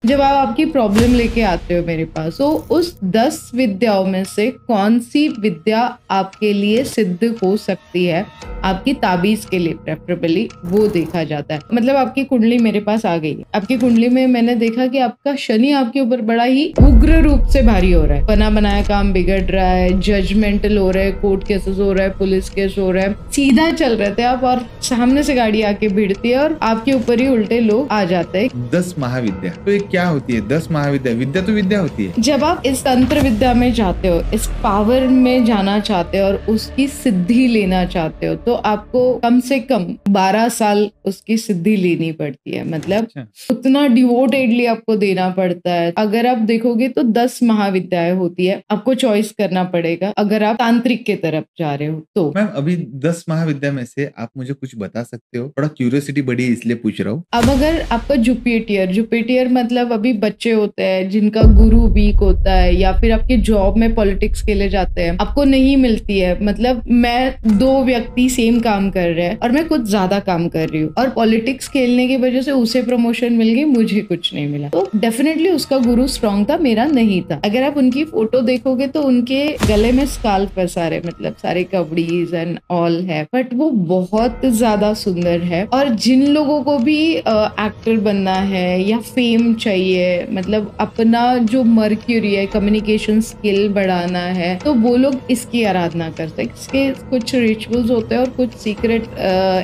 जब आप आपकी प्रॉब्लम लेके आते हो मेरे पास, तो उस 10 विद्याओं में से कौन सी विद्या आपके लिए सिद्ध हो सकती है आपकी ताबीज के लिए, प्रेफरेबली वो देखा जाता है। मतलब आपकी कुंडली मेरे पास आ गई, आपकी कुंडली में मैंने देखा कि आपका शनि आपके ऊपर बड़ा ही उग्र रूप से भारी हो रहा है, बना बनाया काम बिगड़ रहा है, जजमेंटल हो रहा है, कोर्ट केसेस हो रहा है, पुलिस केस हो रहा है, सीधा चल रहे थे आप और सामने से गाड़ी आके भिड़ती है और आपके ऊपर ही उल्टे लोग आ जाते हैं। 10 महाविद्या तो ये क्या होती है? 10 महाविद्या, विद्या तो विद्या होती है। जब आप इस तंत्र विद्या में जाते हो, इस पावर में जाना चाहते हो और उसकी सिद्धि लेना चाहते हो, तो आपको कम से कम 12 साल उसकी सिद्धि लेनी पड़ती है। मतलब उतना डिवोटेडली आपको देना पड़ता है। अगर आप देखोगे तो 10 महाविद्याएं होती है, आपको चॉइस करना पड़ेगा अगर आप तांत्रिक के तरफ जा रहे हो तो। मैम अभी 10 महाविद्या में से आप मुझे कुछ बता सकते हो? थोड़ा क्यूरियोसिटी बढ़ी इसलिए पूछ रहा हूँ। अब अगर आपका जुपिटर मतलब अभी बच्चे होते हैं जिनका गुरु वीक होता है, या फिर आपके जॉब में पॉलिटिक्स के लिए जाते हैं, आपको नहीं मिलती है। मतलब मैं 2 व्यक्ति सेम काम कर रहे हैं और मैं कुछ ज्यादा काम कर रही हूँ और पॉलिटिक्स खेलने की वजह से उसे प्रमोशन मिल गई, मुझे कुछ नहीं मिला, तो डेफिनेटली उसका गुरु स्ट्रांग था, मेरा नहीं था। अगर आप उनकी फोटो देखोगे तो उनके गले में स्काल्प है सारे, मतलब सारे कवड़ीज एंड ऑल है, बट वो बहुत ज्यादा सुंदर है। और जिन लोगों को भी एक्टर बनना है या फेम चाहिए, मतलब अपना जो मर्क्यूरी है, कम्युनिकेशन स्किल बढ़ाना है, तो वो लोग इसकी आराधना करते हैं। इसके कुछ रिचुअल्स होते हैं और कुछ सीक्रेट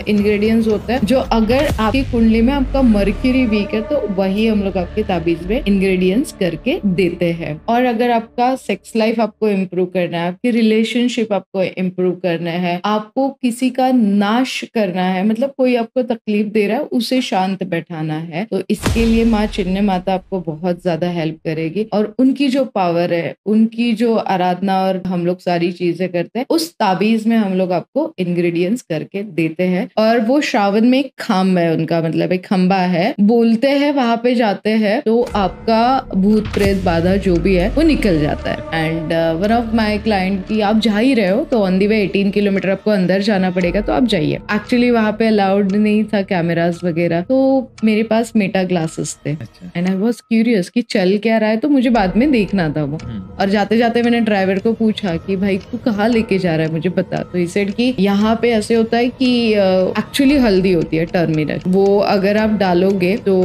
इंग्रेडिएंट्स होते हैं, जो अगर आपकी कुंडली में आपका मर्क्यूरी वीक है तो वही हम लोग आपके ताबीज में इंग्रेडिएंट्स करके देते हैं। और अगर आपका सेक्स लाइफ आपको इम्प्रूव करना है, आपकी रिलेशनशिप आपको इम्प्रूव करना है, आपको किसी का नाश करना है, मतलब कोई आपको तकलीफ दे रहा है उसे शांत बैठाना है, तो इसके लिए माँ चिन्ह माता आपको बहुत ज्यादा हेल्प करेगी। और उनकी जो पावर है, उनकी जो आराधना और हम लोग सारी चीजें करते हैं, उस ताबीज में हम लोग आपको इंग्रेडिएंट्स करके देते हैं। और वो श्रावण में एक खांब है उनका, मतलब एक खंबा है, बोलते हैं वहां पे जाते हैं तो आपका भूत प्रेत बाधा जो भी है वो निकल जाता है। And one of my client की आप जा ही रहे हो तो ऑन दी वे 18 किलोमीटर आपको अंदर जाना पड़ेगा, तो आप जाइए। एक्चुअली वहां पे अलाउड नहीं था कैमरास वगैरह, तो मेरे पास मेटा ग्लासेस थे एंड आई वाज क्यूरियस कि चल क्या रहा है, तो मुझे बाद में देखना था वो। और जाते जाते मैंने ड्राइवर को पूछा कि भाई तू कहाँ लेके जा रहा है, मुझे बता। तो ही सेड कि यहाँ पे ऐसे होता है कि एक्चुअली हल्दी होती है टर्मिनल, वो अगर आप डालोगे तो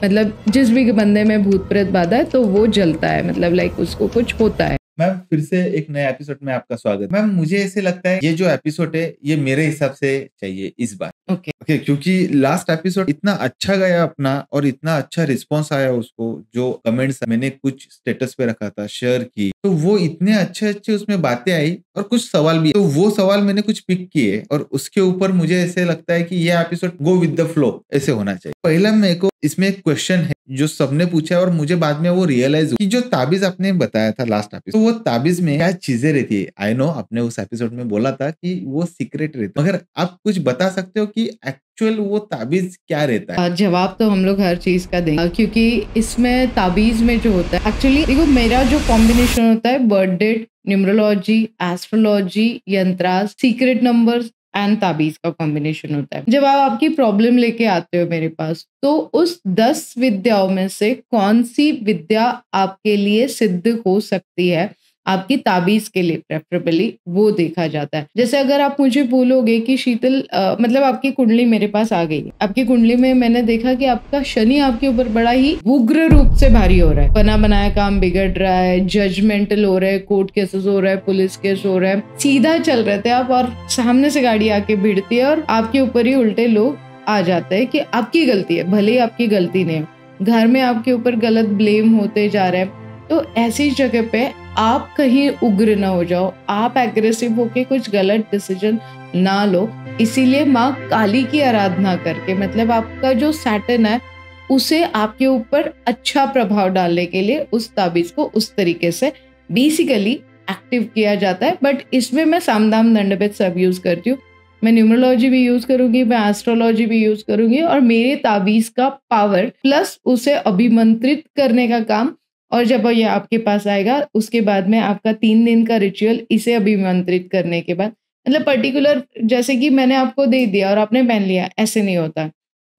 मतलब जिस भी बंदे में भूत प्रेत बाधा है तो वो जलता है, मतलब लाइक उसको कुछ होता है। मैम फिर से एक नए एपिसोड में आपका स्वागत। मैम मुझे ऐसे लगता है ये जो एपिसोड है ये मेरे हिसाब से चाहिए इस बार। ओके, क्योंकि लास्ट एपिसोड इतना अच्छा गया अपना और इतना अच्छा रिस्पांस आया उसको, जो कमेंट्स मैंने कुछ स्टेटस पे रखा था, शेयर की, तो वो इतने अच्छे अच्छे उसमें बातें आई और कुछ सवाल भी, तो वो सवाल मैंने कुछ पिक किए और उसके ऊपर मुझे ऐसे लगता है कि ये episode go with the flow ऐसे होना चाहिए। पहला मेरे को इसमें एक क्वेश्चन है जो सबने पूछा और मुझे बाद में वो रियलाइज कि जो ताबीज आपने बताया था लास्ट एपिसोड, तो वो ताबीज में क्या चीजें रहती है? आई नो आपने उस एपिसोड में बोला था कि वो सीक्रेट रहती है, मगर आप कुछ बता सकते हो कि एक्चुअल वो ताबीज क्या रहता है? जवाब तो हम लोग हर चीज का देंगे, क्योंकि इसमें ताबीज में जो होता है, एक्चुअली देखो मेरा जो कॉम्बिनेशन होता है, birth date, numerology, astrology, yantras, secret numbers and ताबीज का कॉम्बिनेशन होता है। जब आप आपकी प्रॉब्लम लेके आते हो मेरे पास, तो उस 10 विद्याओं में से कौन सी विद्या आपके लिए सिद्ध हो सकती है आपकी ताबीज के लिए, प्रेफरेबली वो देखा जाता है। जैसे अगर आप मुझे बोलोगे कि शीतल मतलब आपकी कुंडली मेरे पास आ गई, आपकी कुंडली में मैंने देखा कि आपका शनि आपके ऊपर बड़ा ही उग्र रूप से भारी हो रहा है, बना बनाया काम बिगड़ रहा है, जजमेंटल हो रहा है, कोर्ट केसेस हो रहा है, पुलिस केस हो रहा है, सीधा चल रहे थे आप और सामने से गाड़ी आके भिड़ती है और आपके ऊपर ही उल्टे लोग आ जाते हैं कि आपकी गलती है, भले ही आपकी गलती नहीं है, घर में आपके ऊपर गलत ब्लेम होते जा रहे हैं। तो ऐसी जगह पे आप कहीं उग्र ना हो जाओ, आप एग्रेसिव होके कुछ गलत डिसीजन ना लो। इसीलिए माँ काली की आराधना करके, मतलब आपका जो सैटर्न है उसे आपके ऊपर अच्छा प्रभाव डालने के लिए उस ताबीज को उस तरीके से बेसिकली एक्टिव किया जाता है। बट इसमें मैं सामदाम दंडभेद सब यूज करती हूँ, मैं न्यूमरोलॉजी भी यूज करूंगी, मैं एस्ट्रोलॉजी भी यूज करूंगी, और मेरे ताबीज का पावर प्लस उसे अभिमंत्रित करने का काम। और जब ये आपके पास आएगा उसके बाद में आपका 3 दिन का रिचुअल इसे अभिमंत्रित करने के बाद, मतलब पर्टिकुलर जैसे कि मैंने आपको दे दिया और आपने पहन लिया, ऐसे नहीं होता।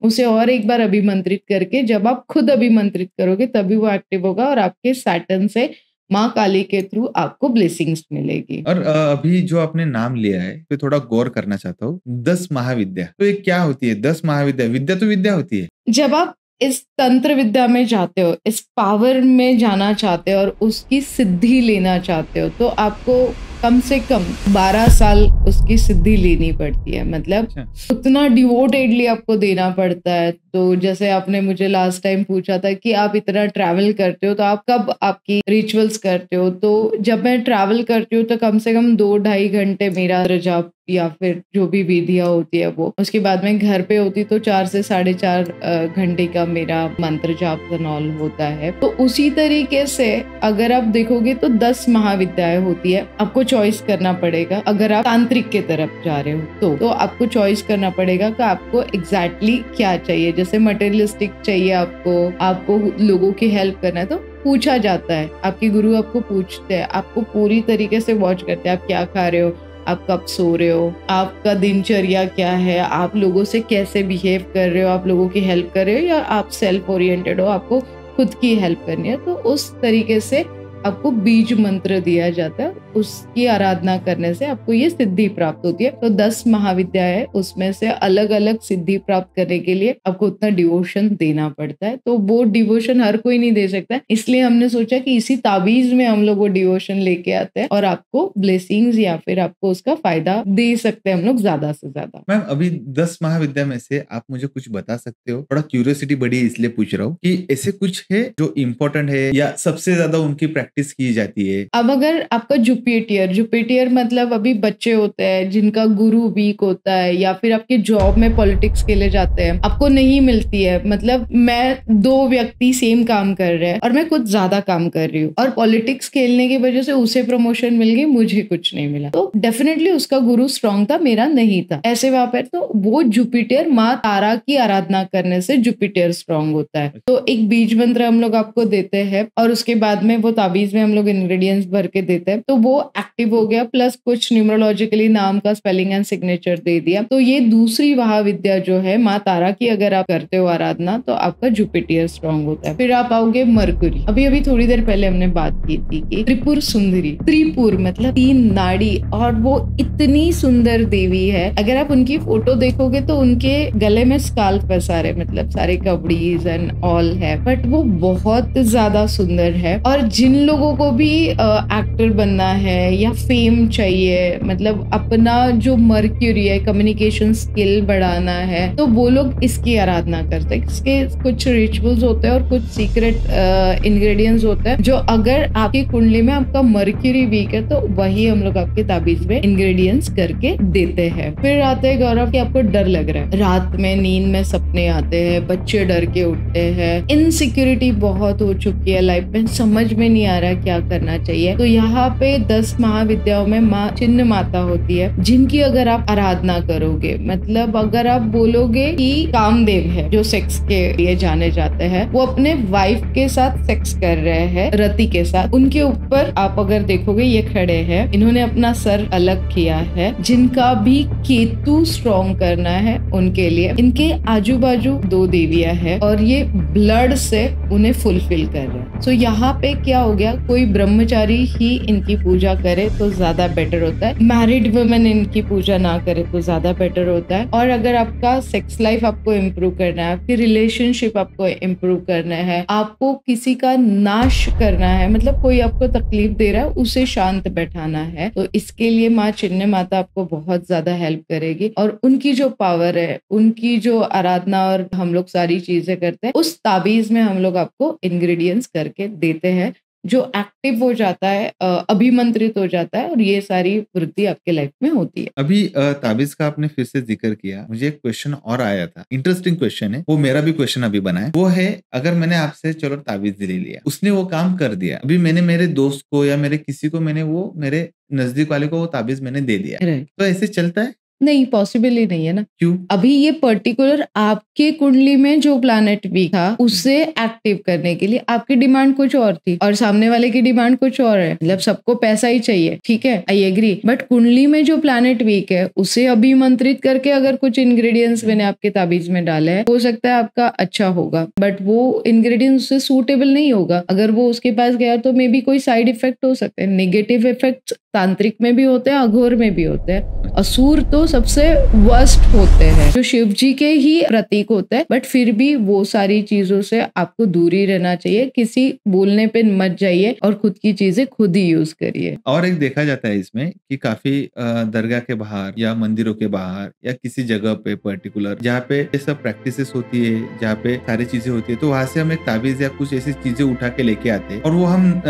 उसे और एक बार अभिमंत्रित करके जब आप खुद अभिमंत्रित करोगे तभी वो एक्टिव होगा और आपके सैटर्न से माँ काली के थ्रू आपको ब्लेसिंग्स मिलेगी। और अभी जो आपने नाम लिया है पे थोड़ा गौर करना चाहता हूँ। 10 महाविद्या, तो ये क्या होती है? 10 महाविद्या, विद्या तो विद्या होती है। जब आप इस तंत्र विद्या में जाते हो, इस पावर में जाना चाहते हो और उसकी सिद्धि लेना चाहते हो, तो आपको कम से कम 12 साल उसकी सिद्धि लेनी पड़ती है। मतलब अच्छा। उतना डिवोटेडली आपको देना पड़ता है। तो जैसे आपने मुझे लास्ट टाइम पूछा था कि आप इतना ट्रैवल करते हो तो आप कब आपकी रिचुअल्स करते हो, तो जब मैं ट्रैवल करती हूँ तो कम से कम 2-2.5 घंटे मेरा जाप या फिर जो भी विधियां होती है वो, उसके बाद में घर पे होती तो 4 से 4.5 घंटे का मेरा मंत्र जाप नॉल होता है। तो उसी तरीके से अगर आप देखोगे तो 10 महाविद्याएं होती है। आपको चॉइस करना पड़ेगा। अगर आप तांत्रिक के तरफ जा रहे हो तो आपको चॉइस करना पड़ेगा कि आपको एग्जैक्टली क्या चाहिए। जैसे मटेरियलिस्टिक चाहिए आपको लोगों की हेल्प करना है तो पूछा जाता है, आपके गुरु आपको पूछते हैं, आपको पूरी तरीके से वॉच करते हैं, आप क्या खा रहे हो, आप कब सो रहे हो, आपका दिनचर्या क्या है, आप लोगों से कैसे बिहेव कर रहे हो, आप लोगों की हेल्प कर रहे हो या आप सेल्फ ओरिएंटेड हो, आपको खुद की हेल्प करनी है। तो उस तरीके से आपको बीज मंत्र दिया जाता है, उसकी आराधना करने से आपको ये सिद्धि प्राप्त होती है। तो 10 महाविद्या है, उसमें से अलग अलग सिद्धि प्राप्त करने के लिए आपको उतना डिवोशन देना पड़ता है। तो वो डिवोशन हर कोई नहीं दे सकता है, इसलिए हमने सोचा कि इसी ताबीज में हम लोग वो डिवोशन लेके आते हैं और आपको ब्लेसिंग्स या फिर आपको उसका फायदा दे सकते हैं हम लोग ज्यादा से ज्यादा। मैम अभी 10 महाविद्या में से आप मुझे कुछ बता सकते हो? थोड़ा क्यूरियोसिटी बढ़ी इसलिए पूछ रहा हूँ कि ऐसे कुछ है जो इम्पोर्टेंट है या सबसे ज्यादा उनकी प्रैक्टिस की जाती है। अब अगर आपका जुपिटियर मतलब अभी बच्चे होते हैं जिनका गुरु वीक होता है या फिर आपके जॉब में पॉलिटिक्स के लिए जाते हैं, आपको नहीं मिलती है। मतलब मैं 2 व्यक्ति सेम काम कर रहे हैं और मैं कुछ ज्यादा काम कर रही हूँ और पॉलिटिक्स खेलने की वजह से उसे प्रमोशन मिल गई, मुझे कुछ नहीं मिला, तो डेफिनेटली उसका गुरु स्ट्रांग था, मेरा नहीं था। ऐसे वहां पर तो वो जुपिटर माँ तारा की आराधना करने से जुपिटर स्ट्रांग होता है। तो एक बीज मंत्र हम लोग आपको देते हैं और उसके बाद में वो ताबीज में हम लोग इंग्रेडिएंट्स भर के देते हैं, तो वो एक्टिव हो गया, प्लस कुछ न्यूमरोलॉजिकली नाम का स्पेलिंग एंड सिग्नेचर दे दिया। तो ये दूसरी महाविद्या जो है माँ तारा की, अगर आप करते हो आराधना तो आपका जुपिटर स्ट्रांग होता है। फिर आप आओगे मरकुरी। अभी थोड़ी देर पहले हमने बात की थी कि त्रिपुर सुंदरी, त्रिपुर मतलब 3 नाड़ी, और वो इतनी सुंदर देवी है। अगर आप उनकी फोटो देखोगे तो उनके गले में स्काल्फ है सारे, मतलब सारे कवड़ीज एंड ऑल है, बट वो बहुत ज्यादा सुंदर है। और जिन लोगों को भी एक्टर बनना है या फेम चाहिए, मतलब अपना जो मर्क्यूरी है, कम्युनिकेशन स्किल बढ़ाना है, तो वो लोग इसकी आराधना करते हैं। इसके कुछ रिचुअल्स होते हैं और कुछ सीक्रेट इंग्रेडिएंट्स होते हैं जो अगर आपकी कुंडली में आपका मर्क्यूरी वीक है तो वही हम लोग आपके ताबीज में इंग्रेडिएंट्स करके देते हैं। फिर आते हैं गौरव कि आपको डर लग रहा है, रात में नींद में सपने आते हैं, बच्चे डर के उठते हैं, इनसिक्योरिटी बहुत हो चुकी है लाइफ में, समझ में नहीं आ रहा क्या करना चाहिए, तो यहाँ पे 10 महाविद्याओं में माँ चिन्ह माता होती है जिनकी अगर आप आराधना करोगे, मतलब अगर आप बोलोगे कि कामदेव है जो सेक्स के लिए जाने जाते हैं, वो अपने वाइफ के साथ सेक्स कर रहे हैं, रति के साथ, उनके ऊपर आप अगर देखोगे ये खड़े हैं, इन्होंने अपना सर अलग किया है। जिनका भी केतु स्ट्रॉन्ग करना है उनके लिए, इनके आजू बाजू 2 देवियां है और ये ब्लड से उन्हें फुलफिल कर रहे हैं। सो यहाँ पे क्या हो गया, कोई ब्रह्मचारी ही इनकी पूजा करे तो ज्यादा बेटर होता है, मैरिड वुमेन इनकी पूजा ना करे तो ज्यादा बेटर होता है। और अगर आपका सेक्स लाइफ आपको इम्प्रूव करना है, आपकी रिलेशनशिप आपको इम्प्रूव करना है, आपको किसी का नाश करना है, मतलब कोई आपको तकलीफ दे रहा है उसे शांत बैठाना है, तो इसके लिए माँ चिन्ह माता आपको बहुत ज्यादा हेल्प करेगी। और उनकी जो पावर है, उनकी जो आराधना और हम लोग सारी चीजें करते हैं, उस ताबीज में हम लोग आपको इंग्रेडिएंट्स करके देते हैं जो एक्टिव हो जाता है, अभिमंत्रित हो जाता है और ये सारी वृद्धि आपके लाइफ में होती है। अभी ताबीज का आपने फिर से जिक्र किया, मुझे एक क्वेश्चन और आया था, इंटरेस्टिंग क्वेश्चन है, वो मेरा भी क्वेश्चन अभी बना है। वो है, अगर मैंने आपसे चलो ताबीज ले लिया, उसने वो काम कर दिया, अभी मैंने मेरे दोस्त को या मेरे किसी को, मैंने वो मेरे नजदीक वाले को वो ताबीज मैंने दे दिया, तो ऐसे चलता है? नहीं, पॉसिबल ही नहीं है ना। क्यों? अभी ये पर्टिकुलर आपके कुंडली में जो प्लैनेट वीक था उससे एक्टिव करने के लिए आपकी डिमांड कुछ और थी और सामने वाले की डिमांड कुछ और है। मतलब सबको पैसा ही चाहिए, ठीक है, आई एग्री, बट कुंडली में जो प्लैनेट वीक है उसे अभिमंत्रित करके अगर कुछ इंग्रेडिएंट्स मैंने आपके ताबीज में डाले हैं, हो सकता है आपका अच्छा होगा, बट वो इंग्रेडिएंट्स उससे सूटेबल नहीं होगा। अगर वो उसके पास गया तो मे बी कोई साइड इफेक्ट हो सकते हैं। नेगेटिव इफेक्ट तांत्रिक में भी होते हैं, अघोर में भी होते हैं। असुर तो सबसे वर्स्ट होते हैं, जो शिव जी के ही प्रतीक होते हैं, बट फिर भी वो सारी चीजों से आपको दूरी रहना चाहिए। किसी बोलने पे मत जाइए और खुद की चीजें खुद ही यूज करिए। और एक देखा जाता है इसमें कि काफी दरगाह के बाहर या मंदिरों के बाहर या किसी जगह पे पर्टिकुलर जहाँ पे ये सब प्रैक्टिसेस होती है, जहाँ पे सारी चीजें होती है, तो वहां से हम एक ताबीज या कुछ ऐसी चीजें उठा के लेके आते हैं और वो हम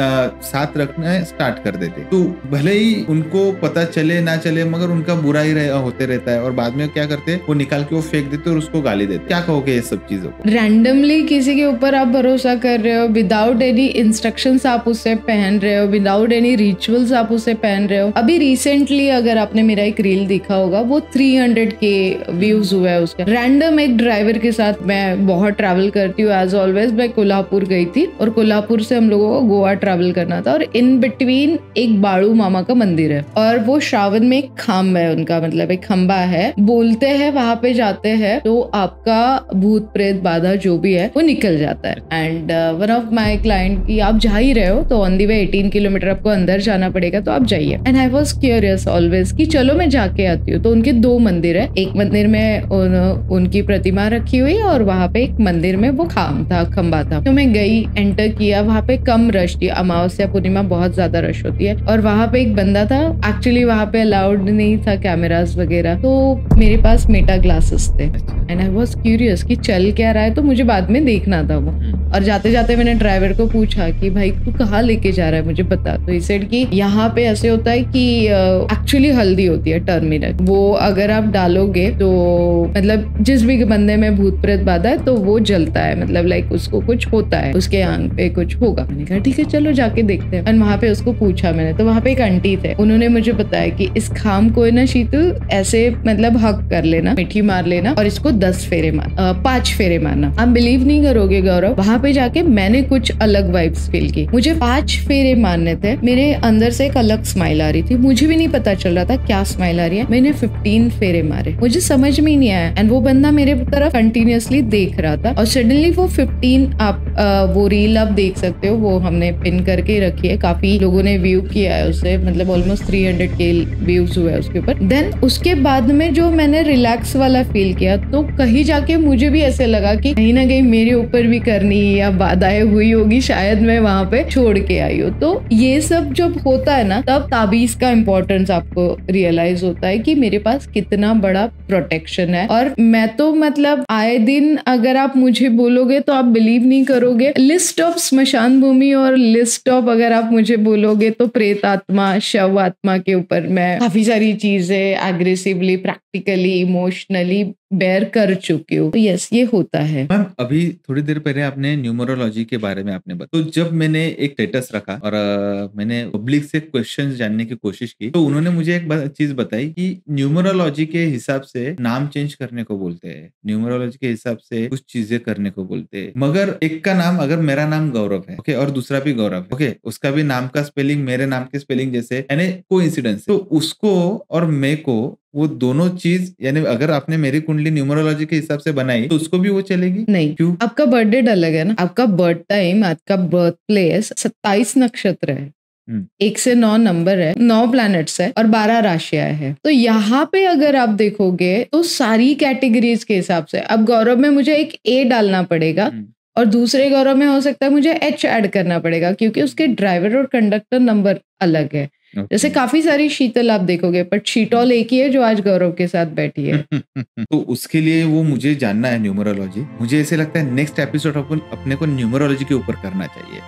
साथ रखना स्टार्ट कर देते। तो भले ही उनको पता चले ना चले, मगर उनका बुरा ही होते रहता है और बाद में क्या करते हैं, वो निकाल के वो फेंक देते और उसको गाली देते। क्या कहोगे ये सब चीजों को? रैंडमली किसी के ऊपर आप भरोसा कर रहे हो, विदाउट एनी इंस्ट्रक्शंस आप उससे पहन रहे हो, विदाउट एनी रिचुअल्स आप उससे पहन रहे हो। अभी रिसेंटली अगर आपने मेरा एक रील देखा होगा, वो 300K व्यूज हुआ है उसका। रैंडम एक ड्राइवर के साथ, मैं बहुत ट्रैवल करती हूँ एज ऑलवेज, मैं कोल्हापुर गई थी और कोल्हापुर से हम लोगों को गोवा ट्रैवल करना था और इन बिटवीन एक बाड़ू मामा का मंदिर है और वो श्रावण में एक खाम्ब है उनका, मतलब एक खंबा है। बोलते हैं वहां पे जाते हैं तो आपका भूत प्रेत बाधा जो भी है वो निकल जाता है। And one of my client की आप जा ही रहे हो तो ऑन दी वे 18 किलोमीटर आपको अंदर जाना पड़ेगा, तो आप जाइए। And I was curious always कि चलो मैं जाके आती हूँ। तो उनके 2 मंदिर है, एक मंदिर में उनकी प्रतिमा रखी हुई और वहां पे एक मंदिर में वो खंबा था। तो मैं गई, एंटर किया, वहां पे कम रश थी, अमावस्या पूर्णिमा बहुत ज्यादा रश होती है। और वहां पे एक बंदा था, एक्चुअली वहां पे अलाउड नहीं था कैमरास वगैरह, तो मेरे पास मेटा ग्लासेस थे एंड आई वाज क्यूरियस कि चल क्या रहा है, तो मुझे बाद में देखना था वो। और जाते जाते मैंने ड्राइवर को पूछा कि भाई तू कहाँ लेके जा रहा है, मुझे बता। तो इस सेड कि यहाँ पे ऐसे होता है कि एक्चुअली हल्दी होती है टर्मिनक, वो अगर आप डालोगे तो मतलब जिस भी बंदे में भूत प्रेत बाधा है तो वो जलता है, मतलब लाइक उसको कुछ होता है, उसके आंग पे कुछ होगा। मैंने कहा ठीक है चलो जाके देखते हैं। और वहां पे उसको पूछा मैंने, तो वहां पे एक आंटी थे, उन्होंने मुझे बताया कि इस खाम को ना शीतल ऐसे मतलब हक कर लेना, मिठी मार लेना और इसको 5 फेरे मारना। आप बिलीव नहीं करोगे गौरव, वहां पे जाके मैंने कुछ अलग वाइब्स फील की। मुझे 5 फेरे मारने थे, मेरे अंदर से एक अलग स्माइल आ रही थी, मुझे भी नहीं पता चल रहा था क्या स्माइल आ रही है। मैंने 15 फेरे मारे, मुझे समझ में ही नहीं आया एंड वो बंदा मेरे तरफ कंटिन्यूअसली देख रहा था और सडनली वो 15 आप वो रील आप देख सकते हो, वो हमने पिन करके रखी है, काफी लोगों ने व्यू किया है उसे, मतलब ऑलमोस्ट 300K व्यूज हुए उसके ऊपर। देन उसके बाद में जो मैंने रिलैक्स वाला फील किया, तो कहीं जाके मुझे भी ऐसे लगा कि कहीं ना कहीं मेरे ऊपर भी करनी या बाधाएं हुई होगी, शायद मैं वहां पे छोड़ के आई हूँ। तो ये सब जब होता है ना, तब ताबीज का इम्पोर्टेंस आपको रियलाइज होता है कि मेरे पास कितना बड़ा प्रोटेक्शन है। और मैं तो मतलब आए दिन अगर आप मुझे बोलोगे तो आप बिलीव नहीं करोगे, लिस्ट ऑफ स्मशान भूमि और लिस्ट ऑफ अगर आप मुझे बोलोगे तो प्रेत आत्मा, शव आत्मा के ऊपर मैं काफी सारी चीजें एग्रेसिवली, प्रैक्टिकली, इमोशनली बेयर कर चुकी हूँ। तो यस, ये होता है। मैम अभी थोड़ी देर पहले आपने न्यूमरोलॉजी के बारे में आपने बताया, तो जब मैंने एक स्टेटस रखा और मैंने पब्लिक से क्वेश्चंस जानने की कोशिश की, तो उन्होंने मुझे एक चीज बताई कि न्यूमरोलॉजी के हिसाब से नाम चेंज करने को बोलते हैं, न्यूमरोलॉजी के हिसाब से कुछ चीजें करने को बोलते हैं, मगर एक का नाम, अगर मेरा नाम गौरव है ओके और दूसरा भी गौरव है ओके, उसका भी नाम का स्पेलिंग मेरे नाम के स्पेलिंग जैसे यानी कोइंसिडेंस, तो उसको और मैं को वो दोनों चीज, यानी अगर आपने मेरी कुंडली न्यूमरोलॉजी के हिसाब से बनाई तो उसको भी वो चलेगी? नहीं, क्यों? आपका बर्थडे अलग है ना, आपका बर्थ टाइम, आपका बर्थ प्लेस, 27 नक्षत्र है, 1 से 9 नंबर है, 9 प्लैनेट्स है और 12 राशियां है। तो यहाँ पे अगर आप देखोगे तो सारी कैटेगरीज के हिसाब से, अब गौरव में मुझे एक A डालना पड़ेगा और दूसरे गौरव में हो सकता है मुझे H ऐड करना पड़ेगा, क्योंकि उसके ड्राइवर और कंडक्टर नंबर अलग है। जैसे काफी सारी शीतल आप देखोगे, पर शीतल एक ही है जो आज गौरव के साथ बैठी है। तो उसके लिए वो मुझे जानना है न्यूमरोलॉजी। मुझे ऐसे लगता है नेक्स्ट एपिसोड अपने को न्यूमरोलॉजी के ऊपर करना चाहिए।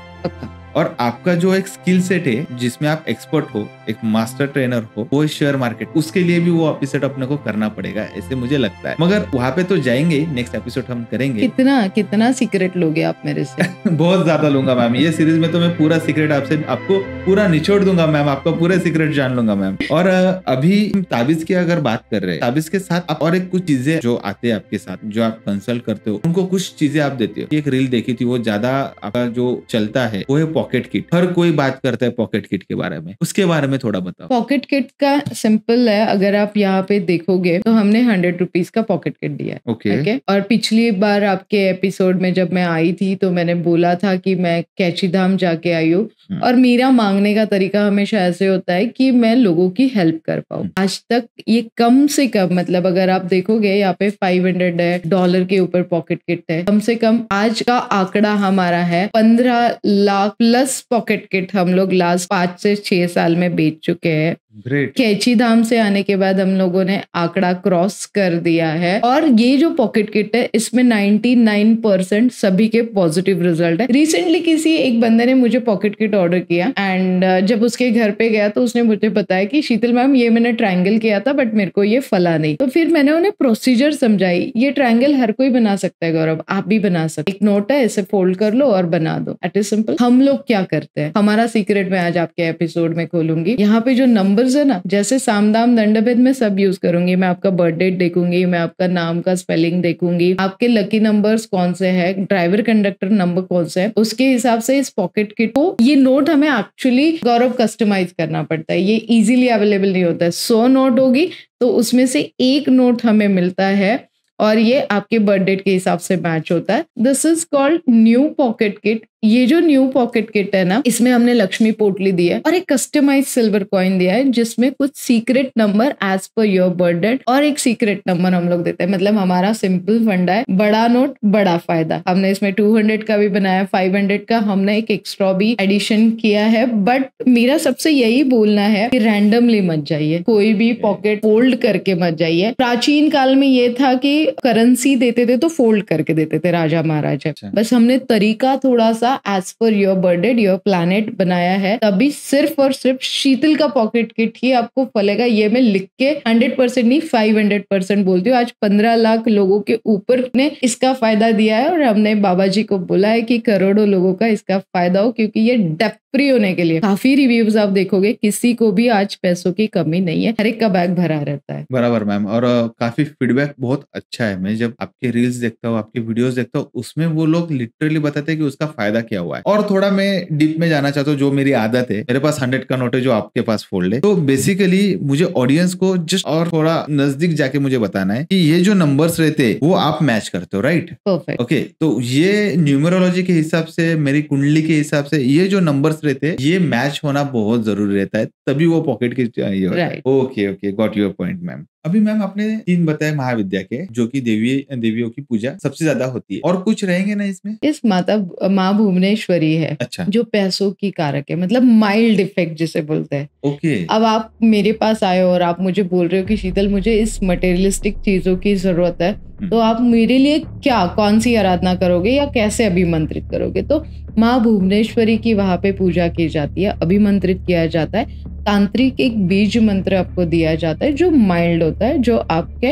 और आपका जो एक स्किल सेट है जिसमें आप एक्सपर्ट हो, एक मास्टर ट्रेनर हो, वो शेयर मार्केट, उसके लिए भी वो एपिसोड अपने को करना पड़ेगा, ऐसे मुझे लगता है। मगर वहाँ पे तो जाएंगे, नेक्स्ट एपिसोड हम करेंगे। कितना सीक्रेट लोगे आप मेरे से? बहुत ज्यादा लूंगा मैम, ये सीरीज में तो मैं पूरा सीक्रेट आपको पूरा निचोड़ दूंगा मैम, आपका पूरे सीक्रेट जान लूंगा मैम। और अभी ताबीज की अगर बात कर रहे हैं, ताबीज के साथ आप और एक कुछ चीजें जो आते हैं आपके साथ, जो आप कंसल्ट करते हो, उनको कुछ चीजें आप देते हो। एक रील देखी थी, वो ज्यादा आपका जो चलता है वो है पॉकेट किट। हर कोई बात करता है पॉकेट किट के बारे में, उसके बारे में थोड़ा बताओ। पॉकेट किट का सिंपल है, अगर आप यहाँ पे देखोगे तो हमने 100 रुपीज का पॉकेट किट दिया है। ओके। और पिछली बार आपके एपिसोड में जब मैं आई थी तो मैंने बोला था कि मैं कैची धाम जाके आई हूँ, और मेरा मांगने का तरीका हमेशा ऐसे होता है कि मैं लोगों की हेल्प कर पाऊँ। आज तक ये कम से कम, मतलब अगर आप देखोगे यहाँ पे $500 है, डॉलर के ऊपर पॉकेट किट है, कम से कम आज का आंकड़ा हमारा है 15 लाख प्लस पॉकेट किट हम लोग लास्ट 5 से 6 साल में बेच चुके हैं। कैची धाम से आने के बाद हम लोगों ने आंकड़ा क्रॉस कर दिया है, और ये जो पॉकेट किट है इसमें 99% सभी के पॉजिटिव रिजल्ट है। रिसेंटली किसी एक बंदे ने मुझे पॉकेट किट ऑर्डर किया, एंड जब उसके घर पे गया तो उसने मुझे बताया कि शीतल मैम ये मैंने ट्रायंगल किया था बट मेरे को ये फला नहीं। तो फिर मैंने उन्हें प्रोसीजर समझाई, ये ट्रायंगल हर कोई बना सकता है गौरव, आप भी बना सकते। एक नोट है, इसे फोल्ड कर लो और बना दो, इट इज सिंपल। हम लोग क्या करते हैं, हमारा सीक्रेट मैं आज आपके एपिसोड में खोलूंगी। यहाँ पे जो नंबर है ना, जैसे साम दाम दंड भेद में सब यूज करूंगी, मैं आपका बर्थ डेट देखूंगी, मैं आपका नाम का स्पेलिंग देखूंगी, आपके लकी नंबर्स कौन से हैं, ड्राइवर कंडक्टर नंबर कौन से है, उसके हिसाब से इस पॉकेट किट को, ये नोट हमें एक्चुअली गौरव कस्टमाइज करना पड़ता है, ये इजीली अवेलेबल नहीं होता है। 100 नोट होगी तो उसमें से एक नोट हमें मिलता है, और ये आपके बर्थ डेट के हिसाब से मैच होता है। This is called new pocket kit. ये जो न्यू पॉकेट किट है ना, इसमें हमने लक्ष्मी पोटली दी है और एक कस्टमाइज सिल्वर कॉइन दिया है, जिसमें कुछ secret number as per your birth date और एक सीक्रेट नंबर हम लोग देते हैं। मतलब हमारा सिंपल फंडा है, बड़ा नोट बड़ा फायदा। हमने इसमें 200 का भी बनाया, 500 का हमने एक एक्स्ट्रा भी एडिशन किया है। बट मेरा सबसे यही बोलना है कि रैंडमली मत जाइए, कोई भी पॉकेट फोल्ड करके मत जाइए। प्राचीन काल में ये था कि करेंसी देते थे तो फोल्ड करके देते थे राजा महाराजा। बस हमने तरीका थोड़ा सा as per your birth date your planet बनाया है, तभी सिर्फ और सिर्फ शीतल का पॉकेट किट ही आपको फलेगा। ये मैं लिख के 100% नहीं 500% बोलती हूँ। आज 15 लाख लोगों के ऊपर ने इसका फायदा दिया है, और हमने बाबा जी को बोला है कि करोड़ों लोगों का इसका फायदा हो, क्योंकि ये डेप्थ फ्री होने के लिए काफी रिव्यूज आप देखोगे, किसी को भी आज पैसों की कमी नहीं है, हर एक का बैग भरा रहता है। बराबर मैम, और काफी फीडबैक बहुत अच्छा है। मैं जब आपके रील्स देखता हूँ, आपके वीडियोस देखता हूँ, उसमें वो लोग लिटरली बताते हैं कि उसका फायदा क्या हुआ है। और थोड़ा मैं डीप में जाना चाहता हूँ, जो मेरी आदत है, मेरे पास 100 का नोट है जो आपके पास फोल्ड है। तो बेसिकली मुझे ऑडियंस को जस्ट और थोड़ा नजदीक जाके मुझे बताना है कि ये जो नंबर्स रहते हैं वो आप मैच करते हो, राइट? परफेक्ट। ओके, तो ये न्यूमरोलॉजी के हिसाब से, मेरी कुंडली के हिसाब से, ये जो नंबर्स रहते हैं ये मैच होना बहुत जरूरी रहता है, तभी वो पॉकेट की चाहिए होता है। Okay okay, got your point ma'am. अभी मैम आपने 3 बताए महाविद्या के, जो कि देवियों की पूजा सबसे ज्यादा होती है, और कुछ रहेंगे ना इसमें? इस माँ भुवनेश्वरी है, अच्छा, जो पैसों की कारक है, मतलब माइल्ड इफेक्ट जिसे बोलते हैं। ओके। अब आप मेरे पास आए हो और आप मुझे बोल रहे हो कि शीतल मुझे इस मटेरियलिस्टिक चीजों की जरूरत है, तो आप मेरे लिए क्या, कौन सी आराधना करोगे या कैसे अभिमंत्रित करोगे? तो माँ भुवनेश्वरी की वहां पे पूजा की जाती है, अभिमंत्रित किया जाता है। तांत्रिक एक बीज मंत्र आपको दिया जाता है जो माइल्ड होता है, जो आपके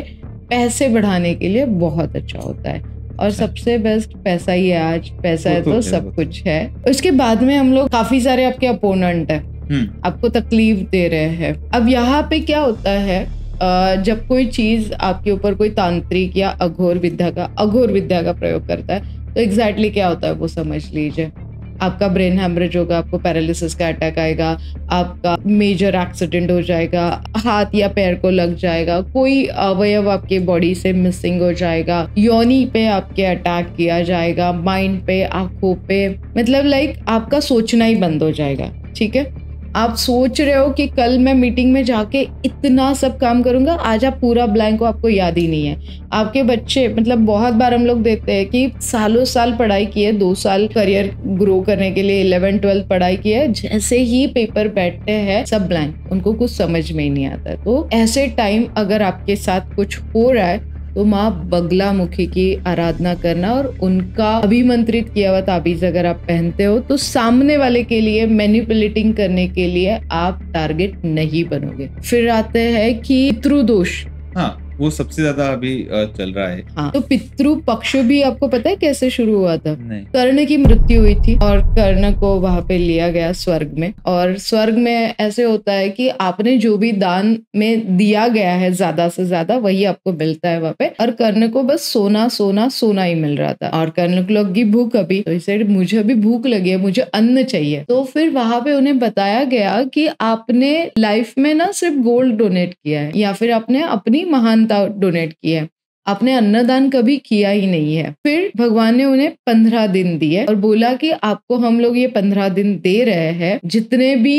पैसे बढ़ाने के लिए बहुत अच्छा होता है। और सबसे बेस्ट पैसा ही है, आज पैसा है तो सब कुछ है। उसके बाद में हम लोग, काफी सारे आपके अपोनेंट है, आपको तकलीफ दे रहे हैं। अब यहाँ पे क्या होता है, जब कोई चीज आपके ऊपर कोई तांत्रिक या अघोर विद्या का प्रयोग करता है, तो एग्जैक्टली क्या होता है वो समझ लीजिए। आपका ब्रेन हैमरेज होगा, आपको पैरालिसिस का अटैक आएगा, आपका मेजर एक्सीडेंट हो जाएगा, हाथ या पैर को लग जाएगा, कोई अवयव आपके बॉडी से मिसिंग हो जाएगा, योनि पे आपके अटैक किया जाएगा, माइंड पे, आंखों पे, मतलब लाइक आपका सोचना ही बंद हो जाएगा। ठीक है, आप सोच रहे हो कि कल मैं मीटिंग में जाके इतना सब काम करूंगा, आज आप पूरा ब्लैंक हो, आपको याद ही नहीं है। आपके बच्चे, मतलब बहुत बार हम लोग देखते हैं कि सालों साल पढ़ाई की है, 2 साल करियर ग्रो करने के लिए 11-12 पढ़ाई की है, जैसे ही पेपर बैठते हैं सब ब्लैंक, उनको कुछ समझ में ही नहीं आता है। तो ऐसे टाइम अगर आपके साथ कुछ हो रहा है तो माँ बगलामुखी की आराधना करना और उनका अभिमंत्रित किया हुआ ताबीज अगर आप पहनते हो तो सामने वाले के लिए मैनिपुलेटिंग करने के लिए आप टारगेट नहीं बनोगे। फिर आते हैं कि पितृदोष। हाँ, वो सबसे ज्यादा अभी चल रहा है। हाँ, तो पितृ पक्ष भी आपको पता है कैसे शुरू हुआ था? नहीं। कर्ण की मृत्यु हुई थी और कर्ण को वहां पे लिया गया स्वर्ग में, और स्वर्ग में ऐसे होता है कि आपने जो भी दान में दिया गया है ज्यादा से ज्यादा वही आपको मिलता है वहां पे। और कर्ण को बस सोना सोना सोना ही मिल रहा था और कर्ण को लगी भूख अभी, तो इसे मुझे अभी भूख लगी है, मुझे अन्न चाहिए। तो फिर वहां पे उन्हें बताया गया कि आपने लाइफ में ना सिर्फ गोल्ड डोनेट किया है या फिर आपने अपनी महानता डोनेट किया है, आपने अन्नदान कभी किया ही नहीं है। फिर भगवान ने उन्हें 15 दिन दिए और बोला कि आपको हम लोग ये 15 दिन दे रहे हैं, जितने भी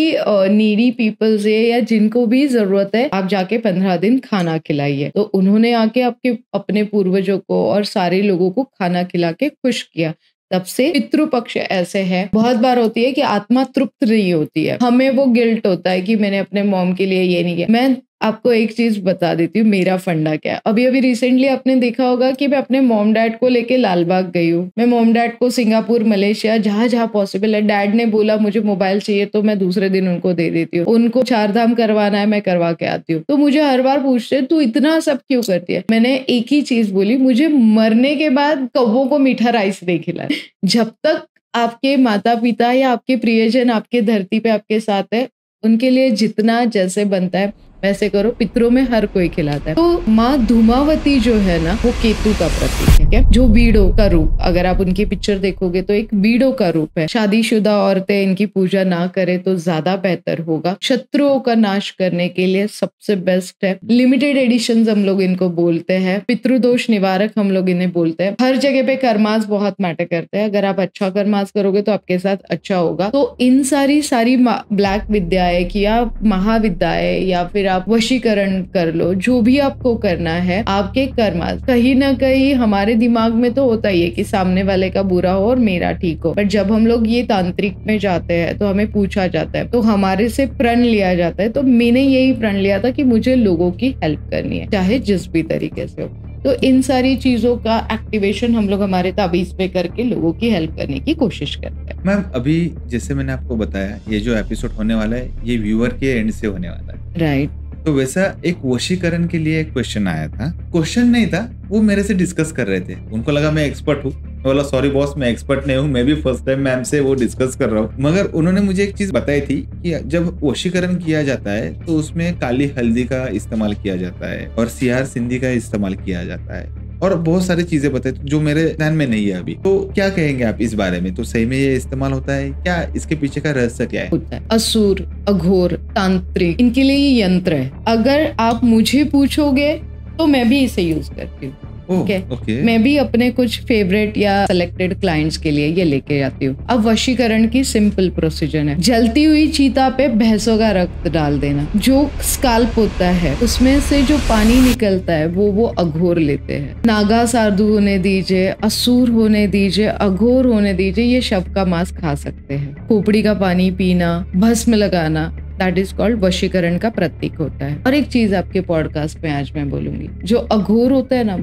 नीडी पीपल्स है या जिनको भी जरूरत है आप जाके 15 दिन खाना खिलाइए। तो उन्होंने आके आपके अपने पूर्वजों को और सारे लोगों को खाना खिला के खुश किया। तब से पितृपक्ष ऐसे है, बहुत बार होती है कि आत्मा तृप्त नहीं होती है, हमें वो गिल्ट होता है कि मैंने अपने मॉम के लिए ये नहीं किया। मैं आपको एक चीज बता देती हूँ मेरा फंडा क्या है। अभी रिसेंटली आपने देखा होगा कि मैं अपने मॉम डैड को लेके लालबाग गई हूँ। मैं मॉम डैड को सिंगापुर, मलेशिया, जहां जहां पॉसिबल है, डैड ने बोला मुझे मोबाइल चाहिए तो मैं दूसरे दिन उनको दे देती हूँ। उनको 4 धाम करवाना है मैं करवा के आती हूँ। तो मुझे हर बार पूछते तू इतना सब क्यों करती है? मैंने एक ही चीज बोली, मुझे मरने के बाद कौवों को मीठा राइस नहीं खिलाना। जब तक आपके माता पिता या आपके प्रियजन आपके धरती पे आपके साथ है, उनके लिए जितना जैसे बनता है वैसे करो। पितरों में हर कोई खिलाता है। तो माँ धूमावती जो है ना वो केतु का प्रतीक है, क्या? जो बीड़ों का रूप, अगर आप उनकी पिक्चर देखोगे तो एक बीड़ों का रूप है। शादीशुदा औरतें इनकी पूजा ना करें तो ज्यादा बेहतर होगा। शत्रुओं का नाश करने के लिए सबसे बेस्ट है। लिमिटेड एडिशन हम लोग इनको बोलते हैं। पितृदोष निवारक हम लोग इन्हें बोलते हैं। हर जगह पे कर्मास बहुत मैटर करते हैं। अगर आप अच्छा कर्मास करोगे तो आपके साथ अच्छा होगा। तो इन सारी ब्लैक विद्याएं या महाविद्याएं या फिर आप वशीकरण कर लो, जो भी आपको करना है आपके कर्मा। कहीं ना कहीं हमारे दिमाग में तो होता ही है कि सामने वाले का बुरा हो और मेरा ठीक हो, पर जब हम लोग ये तांत्रिक में जाते हैं तो हमें पूछा जाता है, तो हमारे से प्रण लिया जाता है। तो मैंने यही प्रण लिया था कि मुझे लोगों की हेल्प करनी है, चाहे जिस भी तरीके से हो। तो इन सारी चीजों का एक्टिवेशन हम लोग हमारे ताबीज पे करके लोगों की हेल्प करने की कोशिश करते हैं। मैम, अभी जैसे मैंने आपको बताया ये जो एपिसोड होने वाला है ये व्यूअर के एंड से होने वाला है, राइट? तो वैसा एक वशीकरण के लिए एक क्वेश्चन आया था। क्वेश्चन नहीं था, वो मेरे से डिस्कस कर रहे थे। उनको लगा मैं एक्सपर्ट हूँ। बोला सॉरी बॉस, मैं एक्सपर्ट नहीं हूँ, मैं भी फर्स्ट टाइम मैम से वो डिस्कस कर रहा हूँ। मगर उन्होंने मुझे एक चीज बताई थी कि जब वशीकरण किया जाता है तो उसमें काली हल्दी का इस्तेमाल किया जाता है और सियार सिंधी का इस्तेमाल किया जाता है और बहुत सारी चीजें बताई जो मेरे ध्यान में नहीं है अभी। तो क्या कहेंगे आप इस बारे में? तो सही में ये इस्तेमाल होता है क्या? इसके पीछे का रहस्य क्या है? होता है। असुर, अघोर, तांत्रिक, इनके लिए ये यंत्र है। अगर आप मुझे पूछोगे तो मैं भी इसे यूज करती हूँ। ओके। मैं भी अपने कुछ फेवरेट या सिलेक्टेड क्लाइंट्स के लिए ये लेके जाती हूँ। अब वशीकरण की सिंपल प्रोसीजर है। जलती हुई चीता पे भैंसों का रक्त डाल देना। जो स्काल्प होता है उसमें से जो पानी निकलता है वो अघोर लेते हैं। नागा साधु होने दीजिए, असुर होने दीजिए, अघोर होने दीजिए, ये शव का मांस खा सकते हैं। खोपड़ी का पानी पीना, भस्म लगाना, दैट इज कॉल्ड वशीकरण का प्रतीक होता है। और एक चीज आपके पॉडकास्ट में आज मैं बोलूंगी, जो अघोर होता है ना,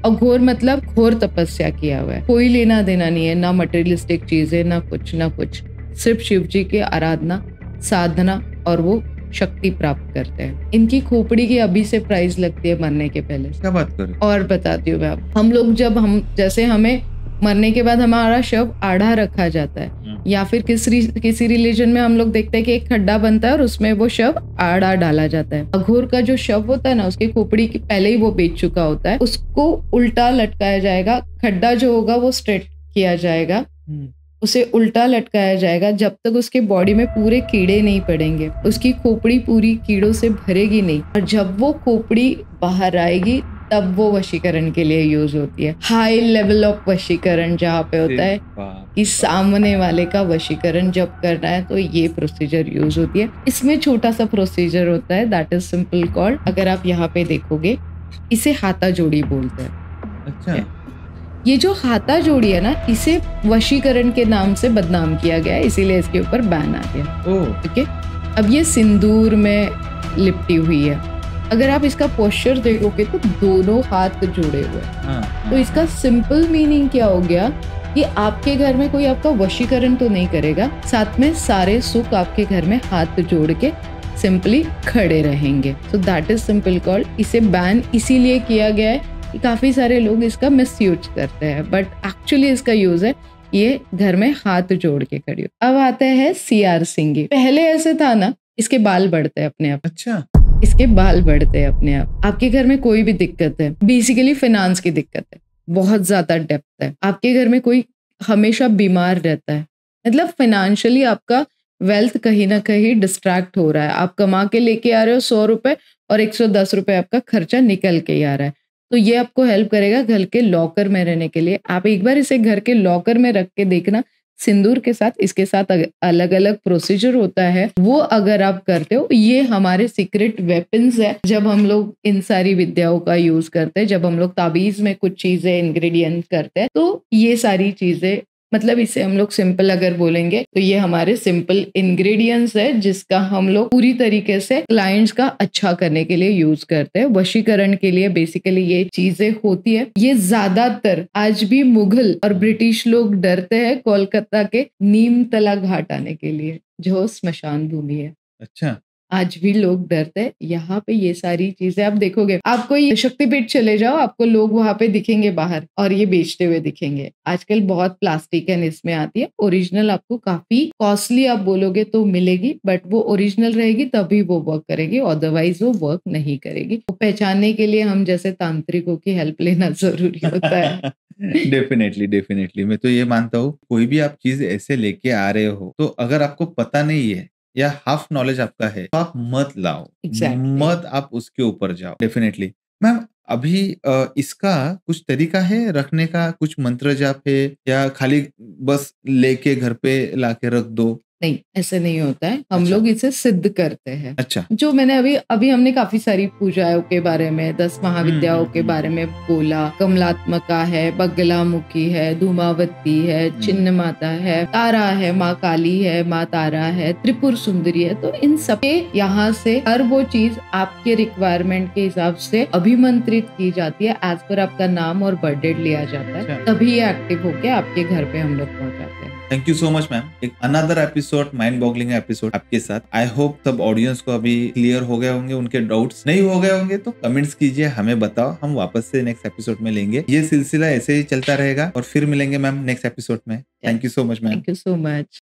अघोर मतलब घोर तपस्या किया हुआ है। कोई लेना देना नहीं है, ना मटेरियलिस्टिक चीजें, ना कुछ। सिर्फ शिव जी की आराधना, साधना और वो शक्ति प्राप्त करते हैं। इनकी खोपड़ी की अभी से प्राइस लगती है मरने के पहले। क्या बात कर? और बताती हूँ मैं आप। हम लोग जैसे हमें मरने के बाद हमारा शव आढ़ा रखा जाता है, या फिर किसी रिलीजन में हम लोग देखते हैं कि एक खड्डा बनता है और उसमें वो शव आड़ा डाला जाता है। अघोर का जो शव होता है ना, उसकी खोपड़ी की पहले ही वो बेच चुका होता है, उसको उल्टा लटकाया जाएगा। खड्डा जो होगा वो स्ट्रेट किया जाएगा, उसे उल्टा लटकाया जाएगा जब तक उसके बॉडी में पूरे कीड़े नहीं पड़ेंगे। उसकी खोपड़ी पूरी कीड़ों से भरेगी नहीं, और जब वो खोपड़ी बाहर आएगी तब वो वशीकरण के लिए यूज होती है। हाई लेवल ऑफ वशीकरण जहाँ पे होता है कि सामने वाले का वशीकरण जब करना है तो ये प्रोसीजर यूज होती है। इसमें छोटा सा प्रोसीजर होता है, दैट इज सिंपल कॉल्ड, अगर आप यहाँ पे देखोगे इसे हाथा जोड़ी बोलते हैं। अच्छा। ये जो हाथा जोड़ी है ना, इसे वशीकरण के नाम से बदनाम किया गया है, इसीलिए इसके ऊपर बैन आ गया। ठीक है। अब ये सिंदूर में लिपटी हुई है, अगर आप इसका पोस्चर देखोगे तो दोनों हाथ जोड़े हुए हैं। तो इसका सिंपल मीनिंग क्या हो गया कि आपके घर में कोई आपका वशीकरण तो नहीं करेगा, साथ में सारे सुख आपके घर में हाथ जोड़ के सिंपली खड़े रहेंगे। So that is simple called. इसे बैन इसीलिए किया गया है कि काफी सारे लोग इसका मिसयूज करते हैं, बट एक्चुअली इसका यूज है ये घर में हाथ जोड़ के खड़ी हो। अब आता है CR सिंगी। पहले ऐसे था ना, इसके बाल बढ़ते हैं अपने आप। अच्छा, इसके बाल बढ़ते हैं अपने आप। आपके घर में कोई भी दिक्कत है, बेसिकली फाइनेंस की दिक्कत है, बहुत ज्यादा डेप्थ है, आपके घर में कोई हमेशा बीमार रहता है, मतलब फाइनेंशियली आपका वेल्थ कहीं ना कहीं डिस्ट्रैक्ट हो रहा है, आप कमा के लेके आ रहे हो 100 रुपए और 110 रुपए आपका खर्चा निकल के ही आ रहा है, तो ये आपको हेल्प करेगा घर के लॉकर में रहने के लिए। आप एक बार इसे घर के लॉकर में रख के देखना, सिंदूर के साथ इसके साथ अलग अलग प्रोसीजर होता है, वो अगर आप करते हो, ये हमारे सीक्रेट वेपन्स है जब हम लोग इन सारी विद्याओं का यूज करते हैं, जब हम लोग ताबीज में कुछ चीजें इंग्रेडिएंट करते हैं, तो ये सारी चीजें, मतलब इसे हम लोग सिंपल अगर बोलेंगे तो ये हमारे सिंपल इंग्रेडिएंट्स है जिसका हम लोग पूरी तरीके से क्लाइंट्स का अच्छा करने के लिए यूज करते हैं। वशीकरण के लिए बेसिकली ये चीजें होती है। ये ज्यादातर आज भी मुगल और ब्रिटिश लोग डरते हैं कोलकाता के नीमतला घाट आने के लिए, जो स्मशान भूमि है। अच्छा, आज भी लोग डरते हैं। यहाँ पे ये सारी चीजें आप देखोगे, आप कोई शक्तिपीठ चले जाओ, आपको लोग वहां पे दिखेंगे बाहर और ये बेचते हुए दिखेंगे। आजकल बहुत प्लास्टिक एंड इसमें आती है, ओरिजिनल आपको काफी कॉस्टली आप बोलोगे तो मिलेगी, बट वो ओरिजिनल रहेगी तभी वो वर्क करेगी, अदरवाइज वो वर्क नहीं करेगी। वो पहचानने के लिए हम जैसे तांत्रिकों की हेल्प लेना जरूरी होता है। डेफिनेटली मैं तो ये मानता हूँ, कोई भी आप चीज ऐसे लेके आ रहे हो तो अगर आपको पता नहीं है या हाफ नॉलेज आपका है तो आप मत लाओ। Exactly. मत आप उसके ऊपर जाओ। डेफिनेटली मैम, अभी इसका कुछ तरीका है रखने का, कुछ मंत्र जाप है या खाली बस लेके घर पे लाके रख दो? नहीं, ऐसे नहीं होता है। हम अच्छा। लोग इसे सिद्ध करते हैं। अच्छा, जो मैंने अभी हमने काफी सारी पूजाओं के बारे में, 10 महाविद्याओं के बारे में बोला। कमलात्मका है, बगलामुखी है, धूमावती है, चिन्ह माता है, तारा है, माँ काली है, माँ तारा है, त्रिपुर सुंदरी है। तो इन सबके यहाँ से हर वो चीज आपके रिक्वायरमेंट के हिसाब से अभिमंत्रित की जाती है, एज पर आपका नाम और बर्थ डेट लिया जाता है, तभी ये एक्टिव होके आपके घर पे हम लोग पहुँचाते हैं। Thank you so much ma'am. एक another episode, mind boggling episode आपके साथ। आई होप सब ऑडियंस को अभी क्लियर हो गए होंगे, उनके डाउट्स नहीं हो गए होंगे तो कमेंट्स कीजिए, हमें बताओ, हम वापस से नेक्स्ट एपिसोड में लेंगे। ये सिलसिला ऐसे ही चलता रहेगा और फिर मिलेंगे मैम नेक्स्ट एपिसोड में। Thank you so much ma'am. Thank you so much.